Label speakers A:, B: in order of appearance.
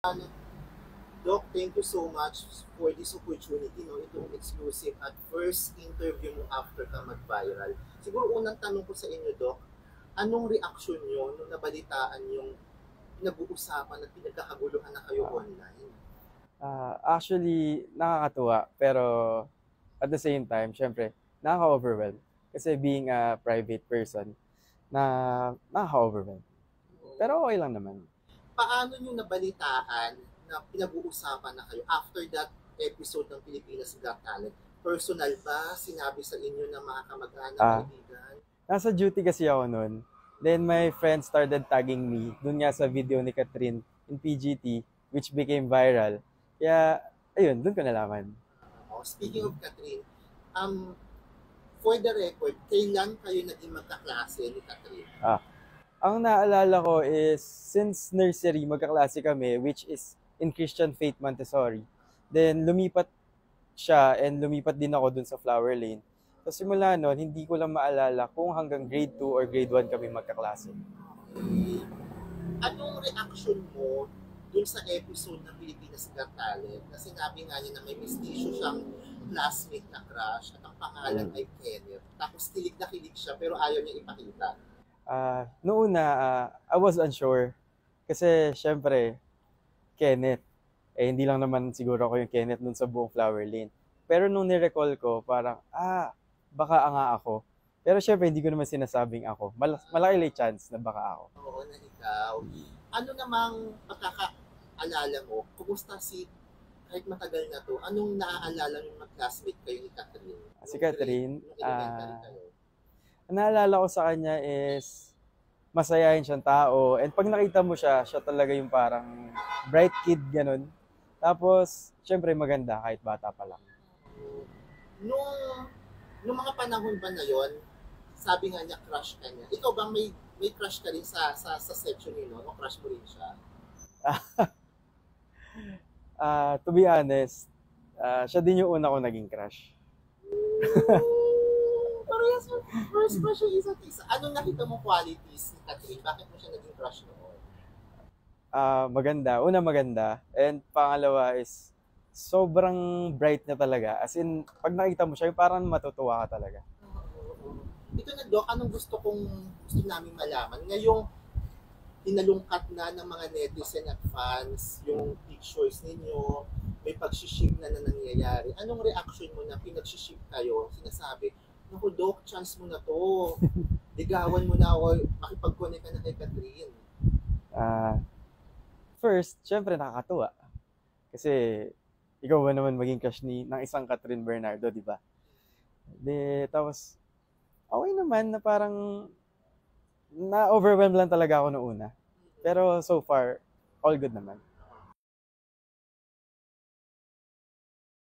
A: Ano, Doc, thank you so much for this opportunity, no? Itong exclusive at first interview mo after ka mag-viral. Siguro unang tanong ko sa inyo, Doc, anong reaction nyo nung nabalitaan yung pinag-uusapan at pinagkakaguluhan na kayo online?
B: Actually, nakakatuwa. Pero at the same time, syempre, nakaka-overwhelm. Kasi being a private person, nakaka-overwhelm. Pero okay lang naman.
A: Paano nyo nabalitaan na pinag-uusapan na kayo after that episode ng Pilipinas Got Talent? Personal ba? Sinabi sa inyo ng mga kamag-anak,
B: Ah,
A: kaibigan?
B: Nasa duty kasi ako noon. Then my friend started tagging me dun nga sa video ni Catherine in PGT, which became viral. Kaya, ayun, dun ko nalaman.
A: Speaking of Catherine, um, for the record, kailan kayo naging magkaklase ni Catherine?
B: Ah, ang naalala ko is, since nursery, magkaklase kami, which is in Christian Faith Montessori. Then, lumipat siya and lumipat din ako dun sa Flower Lane. So, simula nun, hindi ko lang maalala kung hanggang grade 2 or grade 1 kami magkaklase.
A: Okay. Anong reaction mo dun sa episode ng Pilipinas Got Talent na sinabi nga niya na may mistisyo siyang classmate na crush at ang pangalan
B: Mm.
A: ay Kenneth. Tapos kilig na kilig siya pero ayaw niya ipakita.
B: Noong una, I was unsure. Kasi, syempre, Kenneth. Hindi lang naman siguro ako yung Kenneth nun sa buong Flower Lane. Pero nung nirecall ko, parang, baka nga ako. Pero syempre, hindi ko naman sinasabing ako. Malaki lang chance na baka ako.
A: Oo, na ikaw. Ano namang pagkakaalala mo? Kumusta si, kahit matagal na to, anong naaalala yung mag-classmate kayo ni Catherine?
B: Si Catherine,
A: Nung elementary kayo?
B: ang naalala ko sa kanya is masayahin siyang tao. And pag nakita mo siya, siya talaga yung parang bright kid, ganun. Tapos, syempre maganda kahit bata pa lang.
A: Nung, nung mga panahon ba na yon, sabi nga niya crush ka niya. Ikaw ba may crush ka rin sa section niyo, no? O crush mo rin siya?
B: To be honest, siya din yung una ko naging crush.
A: Parehas mo, first crush yung isa't isa. Anong nakita mo qualities ni Catherine? Bakit mo siya naging crush noon?
B: Maganda. Una, maganda. And pangalawa is, sobrang bright niya talaga. As in, pag nakita mo siya, yung parang matutuwa ka talaga.
A: Ito na, Doc, anong gusto namin malaman? Ngayong hinalungkat na ng mga netizen at fans yung pictures ninyo, may pagsiship na nangyayari. Anong reaction mo na pinagsiship kayo? Sinasabi, naku Doc, chance mo na to. Ligawan mo na ako, makipag-connect ka na kay Catherine.
B: Ah, First, syempre nakakatuwa. Kasi, ikaw ba naman maging crush ng isang Catherine Bernardo, di ba? Tapos, okay naman na parang na-overwhelm lang talaga ako noong una. Pero so far, all good naman.